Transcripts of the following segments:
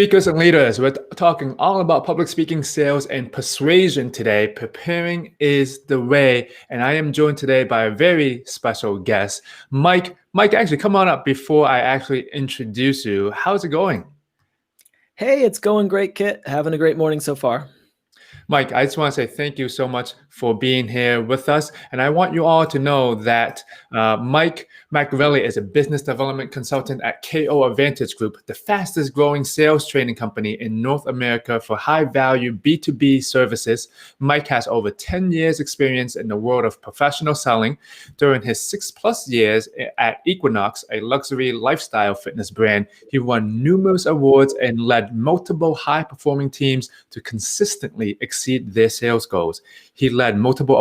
Speakers and leaders, we're talking all about public speaking, sales, and persuasion today. Preparing is the way, and I am joined today by a very special guest, Mike. Mike, actually, come on up before I actually introduce you. How's it going? Hey, it's going great, Kit. Having a great morning so far. Mike, I just want to say thank you so much for being here with us. And I want you all to know that Mike Macchiarelli is a business development consultant at KO Advantage Group, the fastest growing sales training company in North America for high value B2B services. Mike has over 10 years experience in the world of professional selling. During his 6+ years at Equinox, a luxury lifestyle fitness brand, he won numerous awards and led multiple high performing teams to consistently exceed their sales goals. He led multiple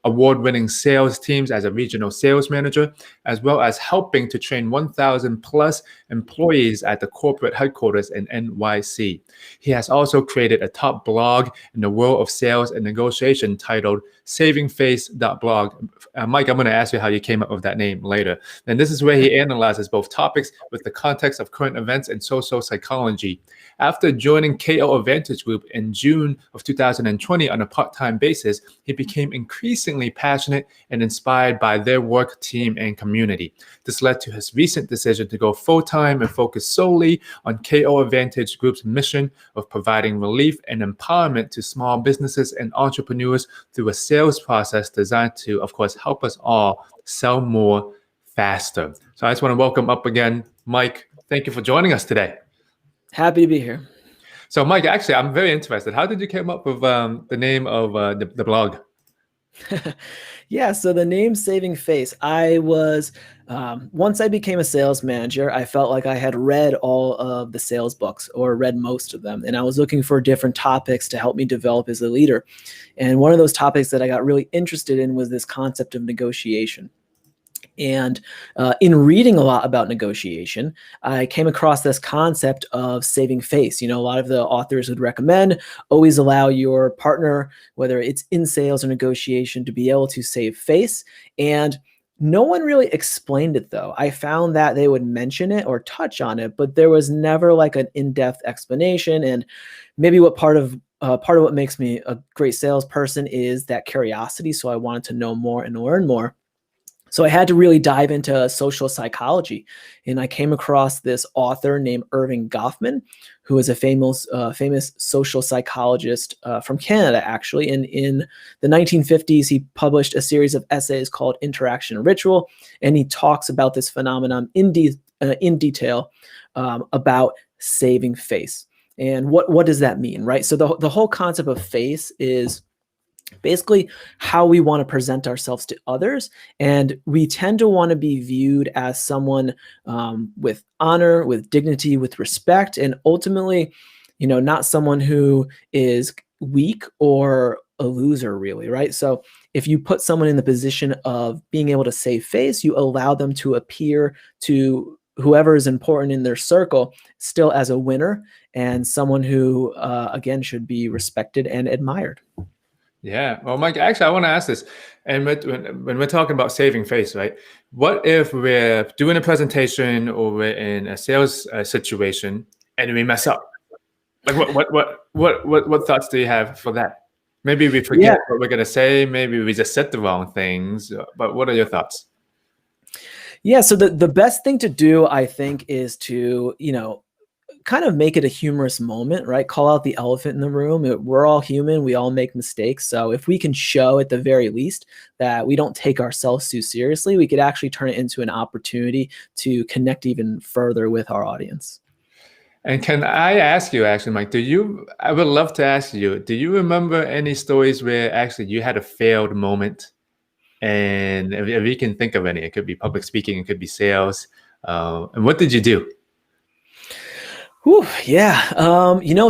award-winning sales teams as a regional sales manager, as well as helping to train 1,000 plus employees at the corporate headquarters in NYC. He has also created a top blog in the world of sales and negotiation titled savingface.blog. Mike, I'm going to ask you how you came up with that name later. And this is where he analyzes both topics with the context of current events and social psychology. After joining KO Advantage Group in June of 2020 on a part-time basis, he became increasingly passionate and inspired by their work, team, and community. This led to his recent decision to go full-time and focus solely on KO Advantage Group's mission of providing relief and empowerment to small businesses and entrepreneurs through a sales process designed to, of course, help us all sell more faster. So I just want to welcome up again, Mike. Thank you for joining us today. Happy to be here. So, Mike, actually, I'm very interested. How did you come up with the name of the blog? Yeah, so the name Saving Face, I was, once I became a sales manager, I felt like I had read all of the sales books or read most of them. And I was looking for different topics to help me develop as a leader. And one of those topics that I got really interested in was this concept of negotiation. And in reading a lot about negotiation, I came across this concept of saving face. You know, a lot of the authors would recommend always allow your partner, whether it's in sales or negotiation, to be able to save face. And no one really explained it, though. I found that they would mention it or touch on it, but there was never like an in-depth explanation. And maybe part of what makes me a great salesperson is that curiosity. So I wanted to know more and learn more. So I had to really dive into social psychology, and I came across this author named Erving Goffman, who is a famous social psychologist from Canada, actually. And in the 1950s, he published a series of essays called Interaction and Ritual, and he talks about this phenomenon in detail about saving face. And what does that mean, right? So the whole concept of face is basically how we want to present ourselves to others. And we tend to want to be viewed as someone with honor, with dignity, with respect, and ultimately, you know, not someone who is weak or a loser, really, right? So if you put someone in the position of being able to save face, you allow them to appear to whoever is important in their circle still as a winner and someone who, again, should be respected and admired. Yeah. Well, Mike, actually, I want to ask this. And when we're talking about saving face, right? What if we're doing a presentation or we're in a sales situation and we mess up? Like, what thoughts do you have for that? Maybe we forget what we're going to say. Maybe we just said the wrong things. But what are your thoughts? Yeah. So the best thing to do, I think, is to, kind of make it a humorous moment, right? Call out the elephant in the room. We're all human. We all make mistakes. So if we can show at the very least that we don't take ourselves too seriously, we could actually turn it into an opportunity to connect even further with our audience. And can I ask you, actually, Mike, I would love to ask you, do you remember any stories where actually you had a failed moment? And if you can think of any, it could be public speaking, it could be sales. And what did you do? Whew, yeah.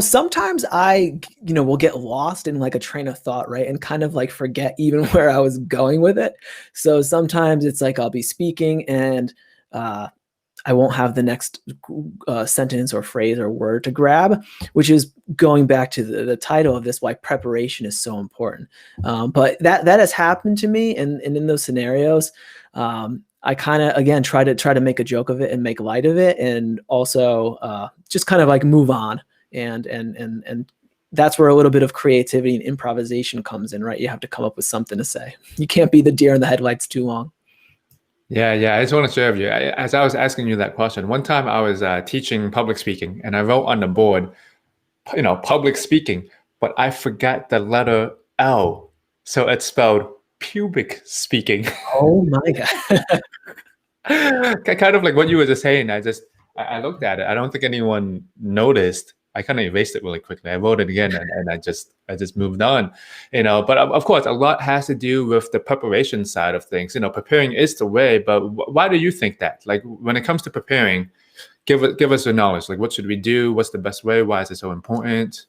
Sometimes I, will get lost in like a train of thought, right? And kind of like forget even where I was going with it. So sometimes it's like I'll be speaking and I won't have the next sentence or phrase or word to grab, which is going back to the title of this, why preparation is so important. But that has happened to me. And in those scenarios, I kind of, again, try to make a joke of it and make light of it, and also just kind of like move on. And that's where a little bit of creativity and improvisation comes in, right? You have to come up with something to say. You can't be the deer in the headlights too long. Yeah, I just want to share with you. As I was asking you that question, one time I was teaching public speaking, and I wrote on the board, public speaking, but I forgot the letter L, so it's spelled pubic speaking. Oh my God. Kind of like what you were just saying. I looked at it. I don't think anyone noticed. I kind of erased it really quickly. I wrote it again, and I just moved on. But of course, a lot has to do with the preparation side of things. Preparing is the way. But why do you think that? Like, when it comes to preparing, give us your knowledge. Like, what should we do? What's the best way? Why is it so important?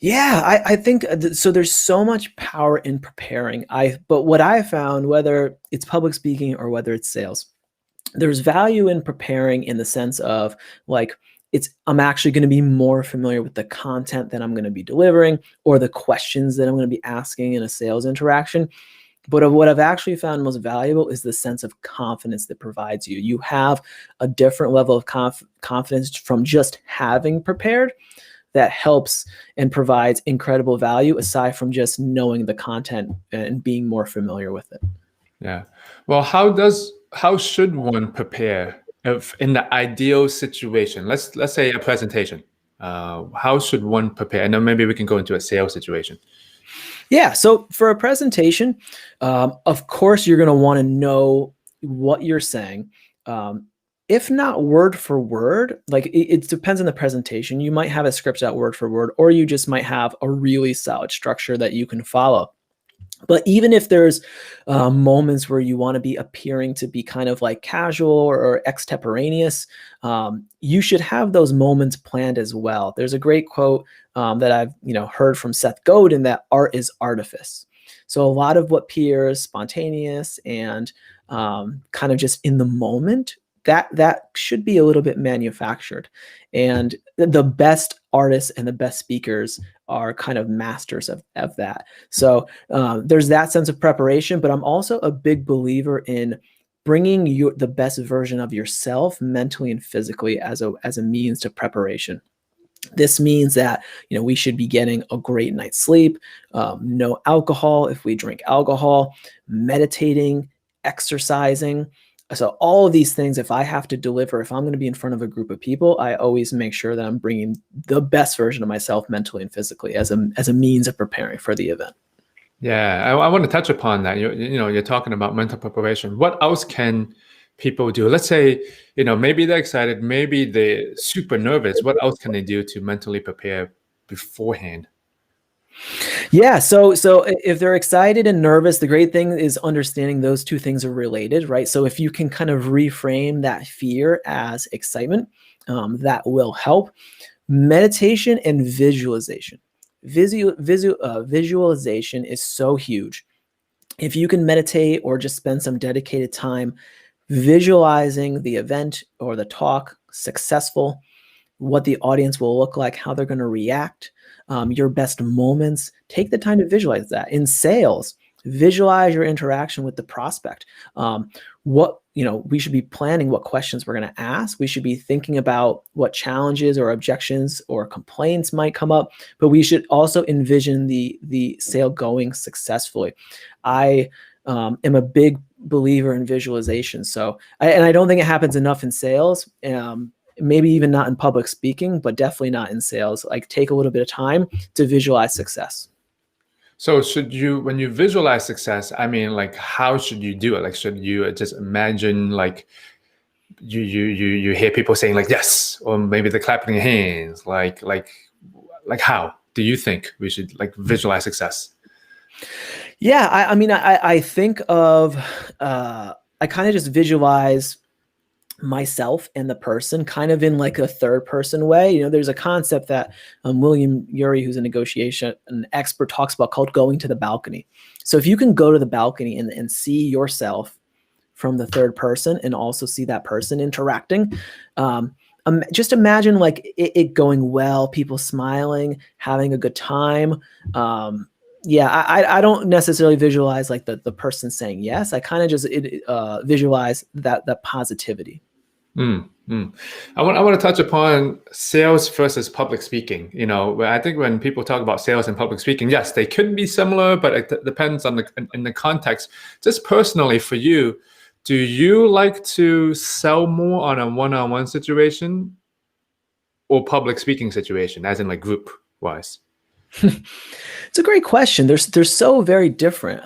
Yeah, I think so. There's so much power in preparing. But what I found, whether it's public speaking or whether it's sales, there's value in preparing in the sense of like, I'm actually going to be more familiar with the content that I'm going to be delivering or the questions that I'm going to be asking in a sales interaction. But what I've actually found most valuable is the sense of confidence that provides you. You have a different level of confidence from just having prepared that helps and provides incredible value aside from just knowing the content and being more familiar with it. Yeah. Well, how should one prepare if in the ideal situation? Let's say a presentation. How should one prepare? And then maybe we can go into a sales situation. Yeah. So for a presentation, of course, you're going to want to know what you're saying. If not word for word, like it depends on the presentation. You might have a script out word for word, or you just might have a really solid structure that you can follow. But even if there's moments where you want to be appearing to be kind of like casual or extemporaneous, you should have those moments planned as well. There's a great quote that I've heard from Seth Godin, that art is artifice. So a lot of what appears spontaneous and kind of just in the moment, that should be a little bit manufactured. And the best artists and the best speakers are kind of masters of that. So there's that sense of preparation, but I'm also a big believer in bringing the best version of yourself mentally and physically as a means to preparation. This means that we should be getting a great night's sleep, no alcohol if we drink alcohol, meditating, exercising. So all of these things, if I have to deliver, if I'm going to be in front of a group of people, I always make sure that I'm bringing the best version of myself mentally and physically as a means of preparing for the event. Yeah, I want to touch upon that. You're talking about mental preparation. What else can people do? Let's say, maybe they're excited, maybe they're super nervous. What else can they do to mentally prepare beforehand? Yeah, so if they're excited and nervous, the great thing is understanding those two things are related, right? So if you can kind of reframe that fear as excitement, that will help. Meditation and visualization. Visualization is so huge. If you can meditate or just spend some dedicated time visualizing the event or the talk successful, what the audience will look like, how they're going to react, your best moments, take the time to visualize that. In sales, visualize your interaction with the prospect. We should be planning what questions we're going to ask. We should be thinking about what challenges or objections or complaints might come up, but we should also envision the sale going successfully. I am a big believer in visualization. So, I don't think it happens enough in sales. Maybe even not in public speaking, but definitely not in sales. Like, take a little bit of time to visualize success. So when you visualize success, I mean, like, how should you do it? Like, should you just imagine, like, you hear people saying like, yes, or maybe they're clapping their hands, like how do you think we should like visualize success? Yeah, I think of, I kind of just visualize myself and the person kind of in like a third person way. There's a concept that William Ury, who's a negotiation expert, talks about called going to the balcony. So if you can go to the balcony and see yourself from the third person and also see that person interacting, just imagine like it going well, people smiling, having a good time, Yeah, I don't necessarily visualize like the person saying yes. I kind of just visualize that positivity. I want to touch upon sales versus public speaking. I think when people talk about sales and public speaking, yes, they could be similar, but it depends on in the context. Just personally for you, do you like to sell more on a one-on-one situation or public speaking situation, as in like group wise? It's a great question. They're so very different.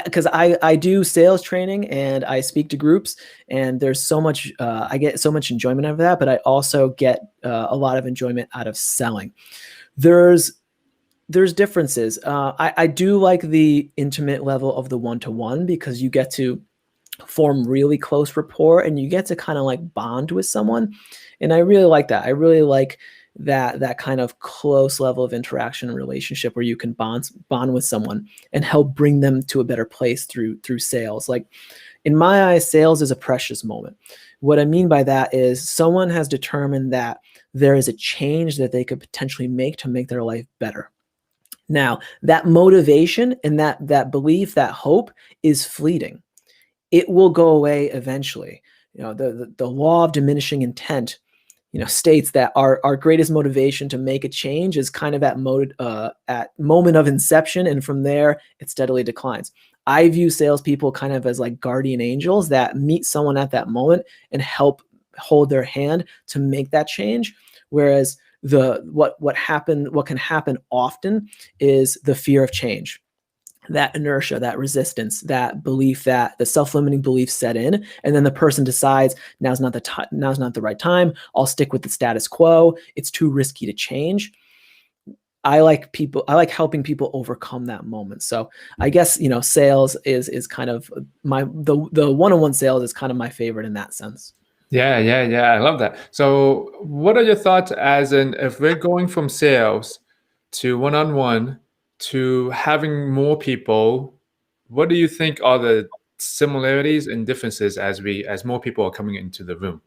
Because I do sales training and I speak to groups, and there's so much I get so much enjoyment out of that. But I also get a lot of enjoyment out of selling. There's differences. I do like the intimate level of the one-to-one because you get to form really close rapport and you get to kind of like bond with someone, and I really like that. I really like that kind of close level of interaction and relationship where you can bond with someone and help bring them to a better place through sales. Like in my eyes, sales is a precious moment. What I mean by that is someone has determined that there is a change that they could potentially make to make their life better. Now, that motivation and that belief, that hope is fleeting. It will go away eventually. The law of diminishing intent, states that our greatest motivation to make a change is kind of at moment of inception, and from there it steadily declines. I view salespeople kind of as like guardian angels that meet someone at that moment and help hold their hand to make that change. Whereas what can happen often is the fear of change, that inertia, that resistance, that belief, that the self-limiting beliefs set in, and then the person decides now's not the right time. I'll stick with the status quo. It's too risky to change. I like helping people overcome that moment. So I guess sales is kind of the one-on-one sales is kind of my favorite in that sense. Yeah. I love that. So what are your thoughts as in if we're going from sales to one-on-one to having more people, what do you think are the similarities and differences as more people are coming into the room?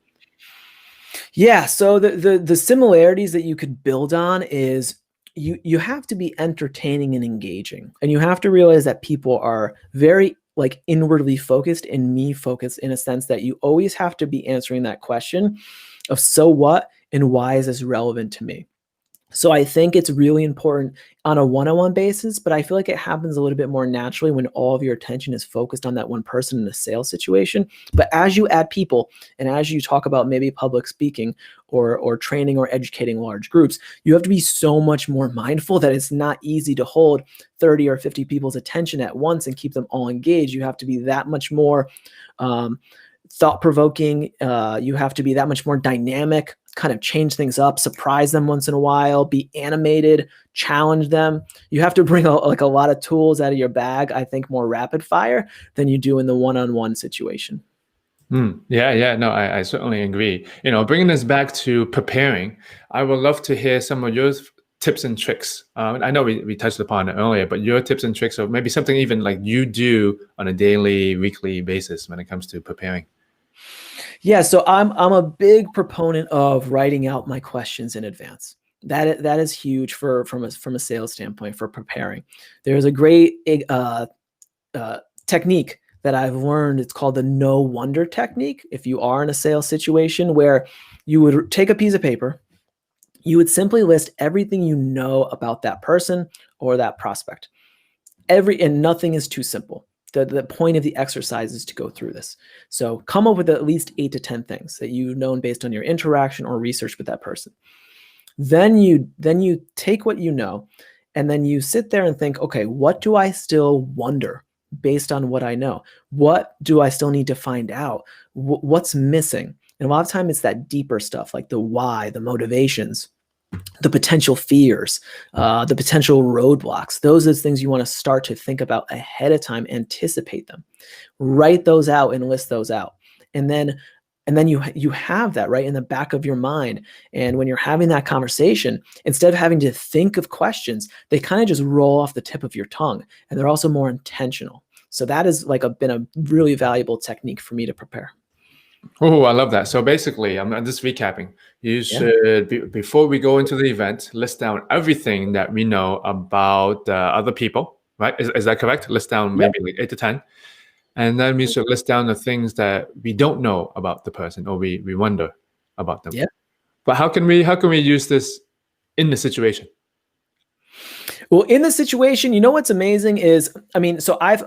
Yeah, so the similarities that you could build on is you have to be entertaining and engaging, and you have to realize that people are very like inwardly focused and me focused, in a sense that you always have to be answering that question of so what and why is this relevant to me. So I think it's really important on a one-on-one basis, but I feel like it happens a little bit more naturally when all of your attention is focused on that one person in a sales situation. But as you add people and as you talk about maybe public speaking or training or educating large groups, you have to be so much more mindful that it's not easy to hold 30 or 50 people's attention at once and keep them all engaged. You have to be that much more thought-provoking. You have to be that much more dynamic, kind of change things up, surprise them once in a while, be animated, challenge them. You have to bring a lot of tools out of your bag, I think, more rapid fire than you do in the one-on-one situation. Yeah. No, I certainly agree. Bringing this back to preparing, I would love to hear some of your tips and tricks. I know we touched upon it earlier, but your tips and tricks, or maybe something even like you do on a daily, weekly basis when it comes to preparing. Yeah, so I'm a big proponent of writing out my questions in advance. That is huge from a sales standpoint for preparing. There's a great technique that I've learned. It's called the no wonder technique. If you are in a sales situation where you would take a piece of paper, you would simply list everything you know about that person or that prospect. And nothing is too simple. The point of the exercise is to go through this. So come up with at least 8 to 10 things that you've known based on your interaction or research with that person. Then you take what you know, and then you sit there and think, okay, what do I still wonder based on what I know? What do I still need to find out? What's missing? And a lot of time it's that deeper stuff, like the why, the motivations, the potential fears, the potential roadblocks. Those are the things you want to start to think about ahead of time, anticipate them, write those out and list those out. And then you have that right in the back of your mind. And when you're having that conversation, instead of having to think of questions, they kind of just roll off the tip of your tongue, and they're also more intentional. So that is been a really valuable technique for me to prepare. Oh, I love that. So basically, I'm just recapping. You should, before we go into the event, list down everything that we know about other people, right? Is that correct? List down maybe like 8 to 10. And then we should list down the things that we don't know about the person, or we wonder about them. Yeah. But how can we use this in the situation? Well, in the situation, what's amazing is, I mean, so I've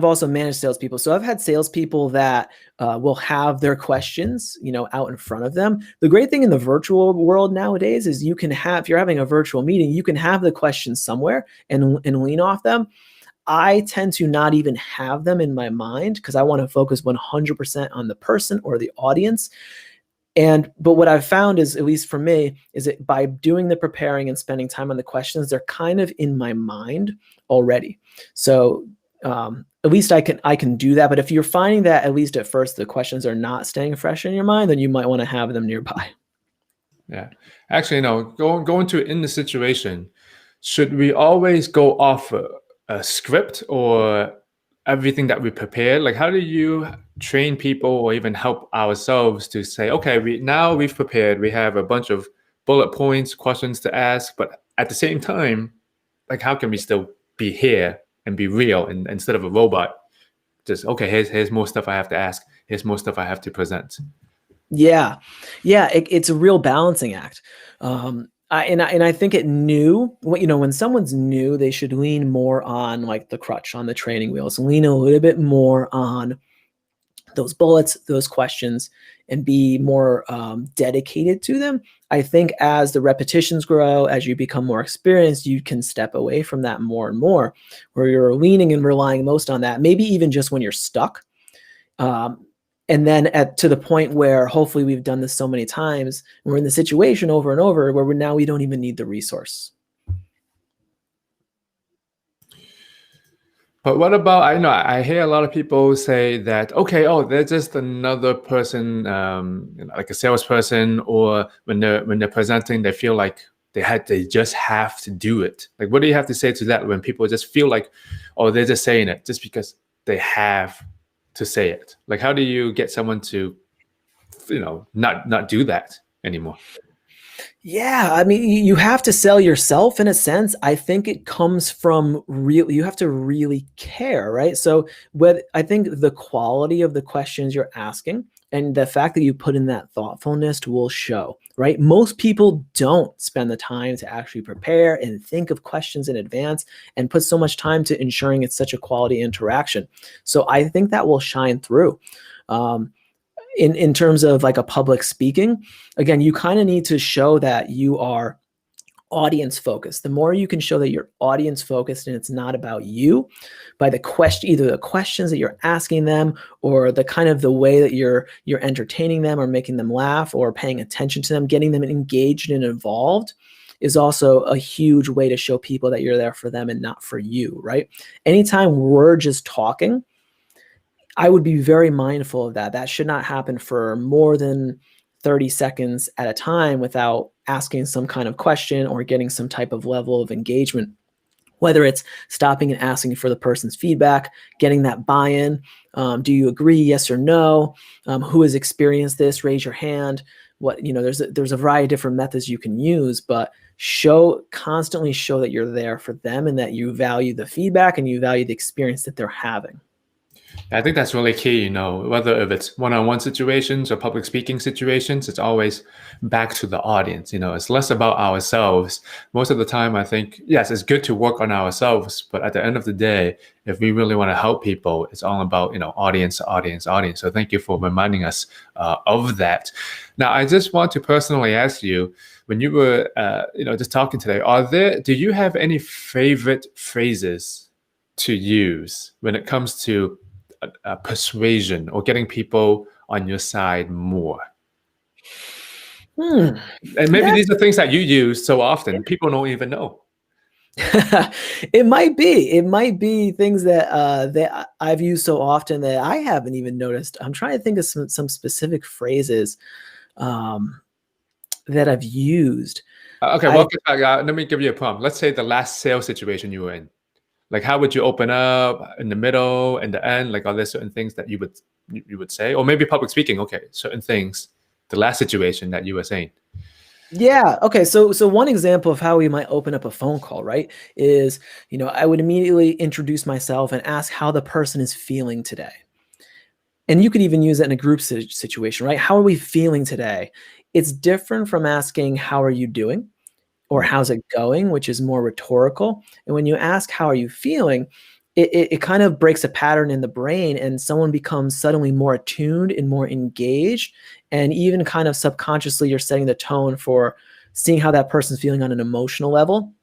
also managed salespeople. So I've had salespeople that will have their questions, out in front of them. The great thing in the virtual world nowadays is if you're having a virtual meeting, you can have the questions somewhere and lean off them. I tend to not even have them in my mind because I want to focus 100% on the person or the audience. But what I've found is, at least for me, is that by doing the preparing and spending time on the questions, they're kind of in my mind already. So at least I can do that. But if you're finding that at least at first the questions are not staying fresh in your mind, then you might want to have them nearby. Yeah, actually, no. Going to in the situation, should we always go off a script or everything that we prepare? Like, how do you train people or even help ourselves to say, okay, we've prepared, we have a bunch of bullet points, questions to ask, but at the same time, like, how can we still be here and be real instead of a robot? Just, okay, here's more stuff I have to ask, here's more stuff I have to present. Yeah, it's a real balancing act. I think when someone's new, they should lean more on like the crutch, on the training wheels, lean a little bit more on those bullets, those questions, and be more dedicated to them. I think as the repetitions grow, as you become more experienced, you can step away from that more and more, where you're leaning and relying most on that, maybe even just when you're stuck. And then to the point where hopefully we've done this so many times, we're in the situation over and over where we don't even need the resource. But what about, I hear a lot of people say that, okay, they're just another person, like a salesperson, or when they're presenting, they feel like they just have to do it. Like, what do you have to say to that when people just feel like, they're just saying it just because they have to say it? Like, how do you get someone to, not do that anymore? Yeah, I mean, you have to sell yourself in a sense. I think it comes from you have to really care, right? So I think the quality of the questions you're asking and the fact that you put in that thoughtfulness will show, right? Most people don't spend the time to actually prepare and think of questions in advance and put so much time to ensuring it's such a quality interaction. So I think that will shine through. In terms of like a public speaking, again, you kind of need to show that you are audience focused. The more you can show that you're audience focused and it's not about you, by either the questions that you're asking them or the kind of the way that you're entertaining them or making them laugh or paying attention to them, getting them engaged and involved, is also a huge way to show people that you're there for them and not for you, right? Anytime we're just talking, I would be very mindful of that. That should not happen for more than 30 seconds at a time without asking some kind of question or getting some type of level of engagement, whether it's stopping and asking for the person's feedback, getting that buy-in. Do you agree? Yes or no? Who has experienced this? Raise your hand. There's a variety of different methods you can use, but constantly show that you're there for them and that you value the feedback and you value the experience that they're having. I think that's really key, whether if it's one-on-one situations or public speaking situations, it's always back to the audience. It's less about ourselves. Most of the time, I think, yes, it's good to work on ourselves, but at the end of the day, if we really want to help people, it's all about, audience. So thank you for reminding us of that. Now, I just want to personally ask you, when you were, just talking today, do you have any favorite phrases to use when it comes to persuasion or getting people on your side more? And maybe these are things that you use so often, people don't even know. It might be things that I've used so often that I haven't even noticed. I'm trying to think of some specific phrases that I've used. Okay, well, let me give you a prompt. Let's say the last sales situation you were in. Like, how would you open up in the middle and the end? Like, are there certain things that you would say? Or maybe public speaking, okay, certain things, the last situation that you were saying. Yeah. Okay. So one example of how we might open up a phone call, right, is, I would immediately introduce myself and ask how the person is feeling today. And you could even use that in a group situation, right? How are we feeling today? It's different from asking, how are you doing? Or Mm. how's it going, which is more rhetorical. And when you ask, how are you feeling? It kind of breaks a pattern in the brain, and someone becomes suddenly more attuned and more engaged. And even kind of subconsciously, you're setting the tone for seeing how that person's feeling on an emotional level,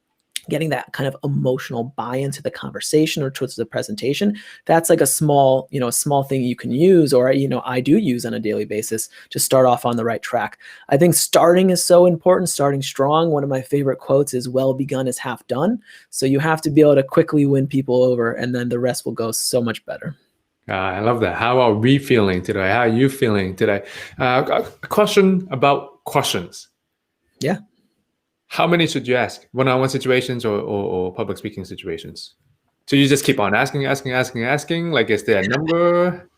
getting that kind of emotional buy-in to the conversation or towards the presentation. That's like a small thing you can use, or, I do use on a daily basis to start off on the right track. I think starting is so important, starting strong. One of my favorite quotes is, well begun is half done. So you have to be able to quickly win people over, and then the rest will go so much better. I love that. How are we feeling today? How are you feeling today? A question about questions. Yeah. How many should you ask? One-on-one situations or public speaking situations? So you just keep on asking. Like, is there a number?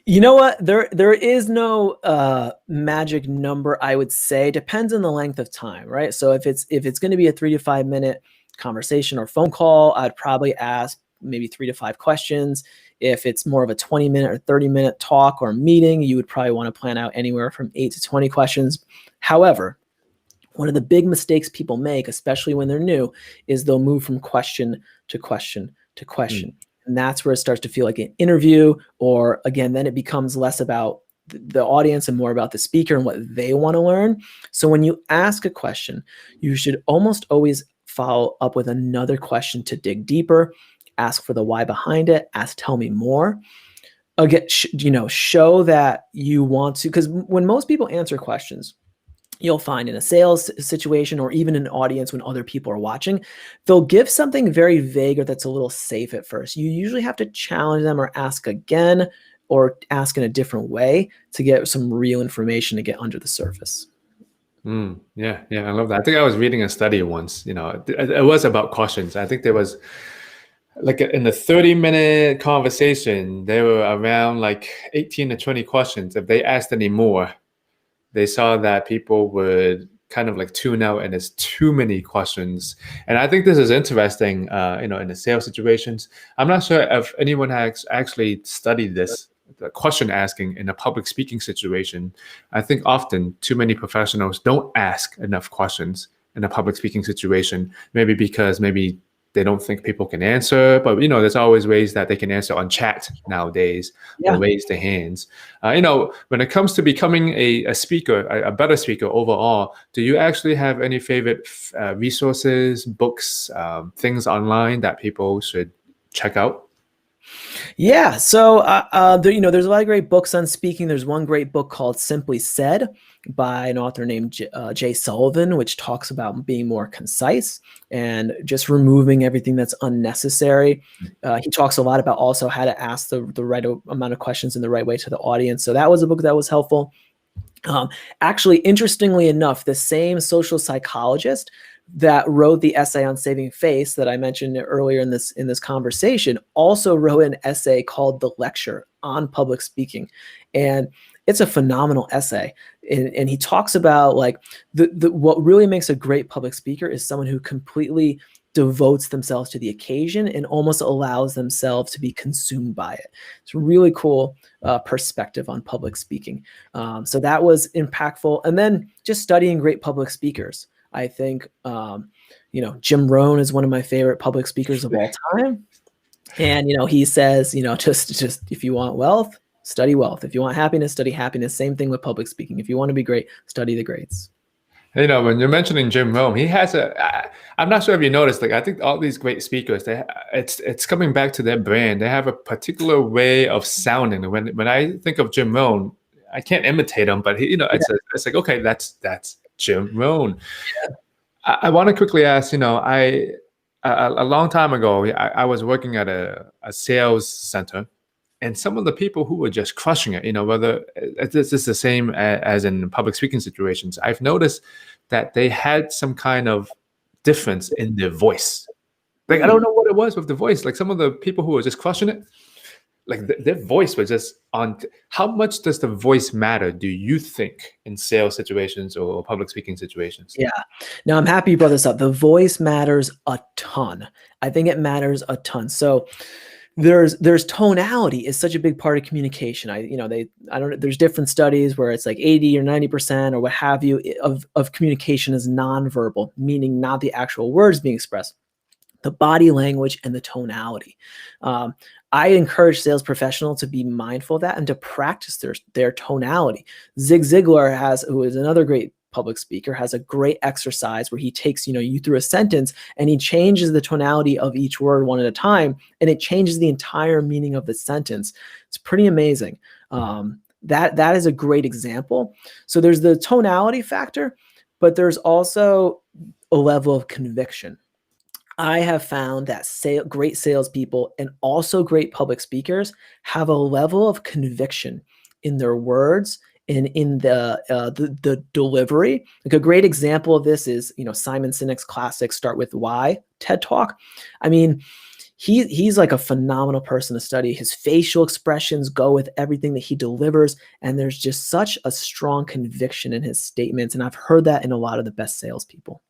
You know what? There is no magic number, I would say. Depends on the length of time, right? So if it's going to be a 3 to 5 minute conversation or phone call, I'd probably ask maybe 3 to 5 questions. If it's more of a 20-minute or 30-minute talk or meeting, you would probably want to plan out anywhere from 8 to 20 questions. However, one of the big mistakes people make, especially when they're new, is they'll move from question to question to question. Mm. And that's where it starts to feel like an interview, or again, then it becomes less about the audience and more about the speaker and what they want to learn. So when you ask a question, you should almost always follow up with another question to dig deeper, ask for the why behind it, ask, tell me more. Again, show that you want to, because when most people answer questions, you'll find in a sales situation or even an audience when other people are watching, they'll give something very vague or that's a little safe at first. You usually have to challenge them or ask again or ask in a different way to get some real information to get under the surface. Yeah, I love that. I think I was reading a study once. It was about questions. I think there was like in the 30-minute conversation, there were around like 18 to 20 questions. If they asked any more, they saw that people would kind of like tune out and there's too many questions. And I think this is interesting, in the sales situations. I'm not sure if anyone has actually studied this, the question asking in a public speaking situation. I think often too many professionals don't ask enough questions in a public speaking situation, maybe because maybe they don't think people can answer, but there's always ways that they can answer on chat nowadays or Yeah. raise their hands. When it comes to becoming a speaker, a better speaker overall, do you actually have any favorite resources, books, things online that people should check out? Yeah. So, there's a lot of great books on speaking. There's one great book called Simply Said by an author named Jay Sullivan, which talks about being more concise and just removing everything that's unnecessary. He talks a lot about also how to ask the right amount of questions in the right way to the audience. So that was a book that was helpful. Actually, interestingly enough, the same social psychologist that wrote the essay on saving face that I mentioned earlier in this conversation also wrote an essay called The Lecture on Public Speaking. And it's a phenomenal essay. And he talks about like what really makes a great public speaker is someone who completely devotes themselves to the occasion and almost allows themselves to be consumed by it. It's really cool perspective on public speaking. So that was impactful. And then just studying great public speakers. I think, Jim Rohn is one of my favorite public speakers of all time. And, he says, just if you want wealth, study wealth. If you want happiness, study happiness. Same thing with public speaking. If you want to be great, study the greats. When you're mentioning Jim Rohn, he has I'm not sure if you noticed, like I think all these great speakers, it's coming back to their brand. They have a particular way of sounding. When I think of Jim Rohn, I can't imitate him, but it's like, okay, that's Jim Rohn. I want to quickly ask, a long time ago, I was working at a sales center, and some of the people who were just crushing it, whether this is the same as in public speaking situations, I've noticed that they had some kind of difference in their voice. Like, I don't know what it was with the voice. Like some of the people who were just crushing it, like their voice was just on. How much does the voice matter, do you think, in sales situations or public speaking situations? Yeah. Now, I'm happy you brought this up. The voice matters a ton. I think it matters a ton. So there's tonality is such a big part of communication. I don't know, there's different studies where it's like 80 or 90% or what have you of communication is nonverbal, meaning not the actual words being expressed, the body language and the tonality. I encourage sales professionals to be mindful of that and to practice their tonality. Zig Ziglar who is another great public speaker, has a great exercise where he takes, you through a sentence and he changes the tonality of each word one at a time, and it changes the entire meaning of the sentence. It's pretty amazing. That is a great example. So there's the tonality factor, but there's also a level of conviction. I have found that great salespeople and also great public speakers have a level of conviction in their words and in the delivery. Like a great example of this is, Simon Sinek's classic Start With Why TED Talk. I mean, he's like a phenomenal person to study. His facial expressions go with everything that he delivers, and there's just such a strong conviction in his statements. And I've heard that in a lot of the best salespeople.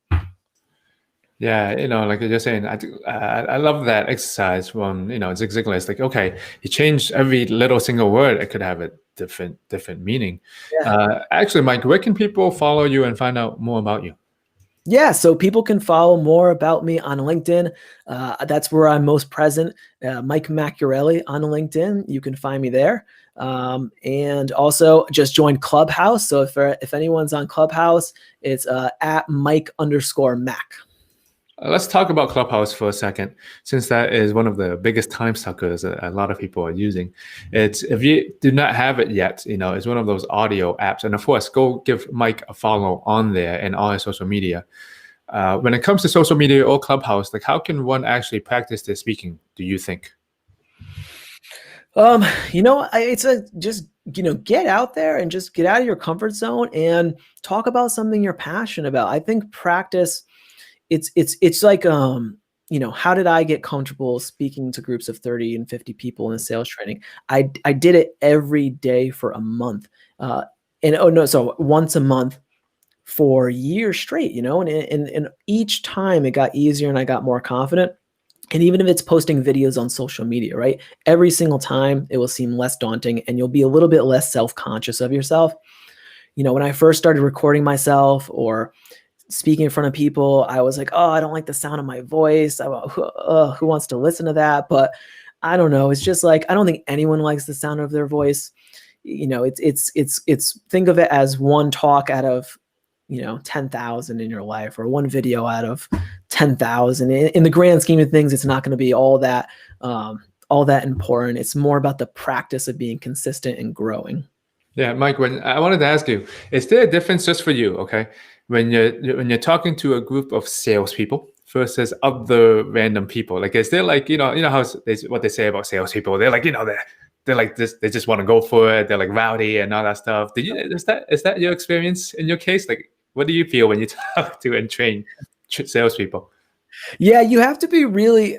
Yeah, like you're saying, I love that exercise from Zig Ziglar. It's like, okay, he changed every little single word. It could have a different meaning. Yeah. Actually, Mike, where can people follow you and find out more about you? Yeah, so people can follow more about me on LinkedIn. That's where I'm most present. Mike Macchiarelli on LinkedIn. You can find me there. And also just join Clubhouse. So if anyone's on Clubhouse, it's at Mike_Mac. Let's talk about Clubhouse for a second, since that is one of the biggest time suckers a lot of people are using. If you do not have it yet, it's one of those audio apps. And of course, go give Mike a follow on there and all his social media. When it comes to social media or Clubhouse, like how can one actually practice their speaking, do you think? Just get out there and just get out of your comfort zone and talk about something you're passionate about. I think practice, it's like, how did I get comfortable speaking to groups of 30 and 50 people in a sales training? I did it every day for a month. So once a month for years straight, and each time it got easier and I got more confident. And even if it's posting videos on social media, right? Every single time it will seem less daunting and you'll be a little bit less self-conscious of yourself. When I first started recording myself or speaking in front of people, I was like, oh, I don't like the sound of my voice. Who wants to listen to that? But I don't know. It's just like, I don't think anyone likes the sound of their voice. It's think of it as one talk out of, 10,000 in your life, or one video out of 10,000. In the grand scheme of things, it's not going to be all that important. It's more about the practice of being consistent and growing. Yeah, Mike, when I wanted to ask you, is there a difference just for you, okay? When you're talking to a group of salespeople versus other random people, like is there like, how what they say about salespeople? They're like, they're like this, they just want to go for it. They're like rowdy and all that stuff. Is that your experience in your case? Like, what do you feel when you talk to and train salespeople? Yeah, you have to be really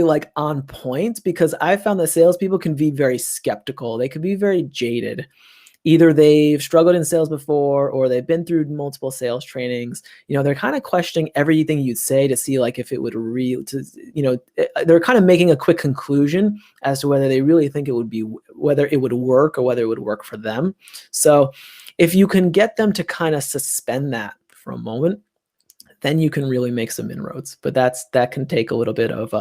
like on point, because I found that salespeople can be very skeptical. They can be very jaded. Either they've struggled in sales before or they've been through multiple sales trainings. They're kind of questioning everything you'd say to see like if it would they're kind of making a quick conclusion as to whether they really think whether it would work or whether it would work for them. So if you can get them to kind of suspend that for a moment, then you can really make some inroads. But that can take a little bit of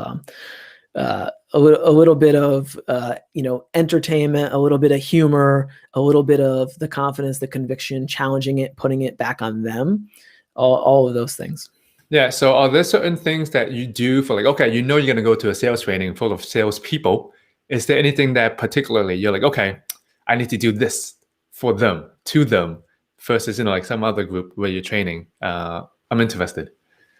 entertainment, a little bit of humor, a little bit of the confidence, the conviction, challenging it, putting it back on them, all of those things. Yeah. So are there certain things that you do for like, okay, you're going to go to a sales training full of salespeople. Is there anything that particularly you're like, okay, I need to do this for them, to them, versus, like some other group where you're training? I'm interested.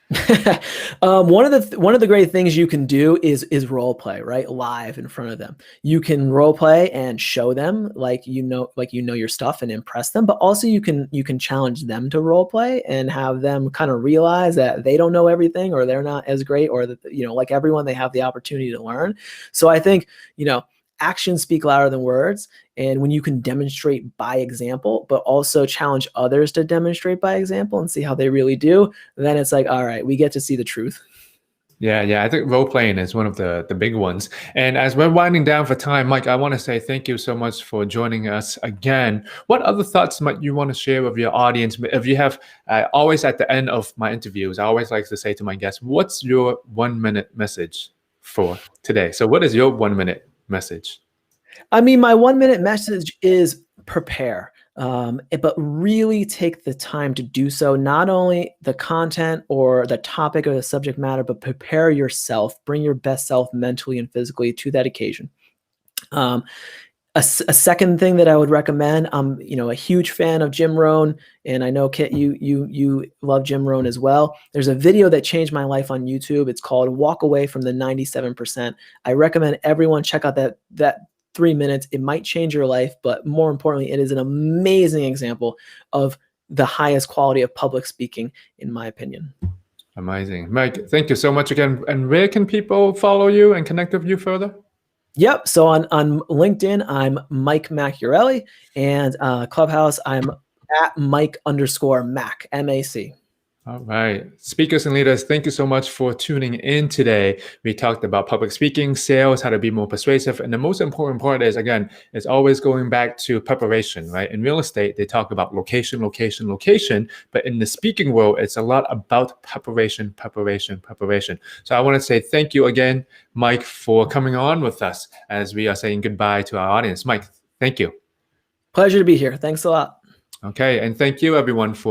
One of the great things you can do is role play, right? Live in front of them. You can role play and show them like you know your stuff and impress them, but also you can challenge them to role play and have them kind of realize that they don't know everything or they're not as great, or that, like everyone, they have the opportunity to learn. So I think, actions speak louder than words. And when you can demonstrate by example, but also challenge others to demonstrate by example and see how they really do, then it's like, all right, we get to see the truth. Yeah. I think role playing is one of the big ones. And as we're winding down for time, Mike, I want to say thank you so much for joining us again. What other thoughts might you want to share with your audience? If you have, always at the end of my interviews, I always like to say to my guests, what's your 1-minute message for today? So what is your 1-minute message? I mean, my 1-minute message is prepare, but really take the time to do so. Not only the content or the topic or the subject matter, but prepare yourself. Bring your best self mentally and physically to that occasion. A second thing that I would recommend, I'm a huge fan of Jim Rohn, and I know Kit, you love Jim Rohn as well. There's a video that changed my life on YouTube. It's called "Walk Away from the 97%." I recommend everyone check out that 3 minutes. It might change your life, but more importantly, it is an amazing example of the highest quality of public speaking, in my opinion. Amazing. Mike, thank you so much again. And where can people follow you and connect with you further? Yep. So on LinkedIn, I'm Mike Macchiarelli, and Clubhouse, I'm at Mike_Mac, MAC. All right. Speakers and leaders, thank you so much for tuning in today. We talked about public speaking, sales, how to be more persuasive. And the most important part is, again, it's always going back to preparation, right? In real estate, they talk about location. But in the speaking world, it's a lot about preparation. So I want to say thank you again, Mike, for coming on with us as we are saying goodbye to our audience. Mike, thank you. Pleasure to be here. Thanks a lot. Okay. And thank you, everyone, for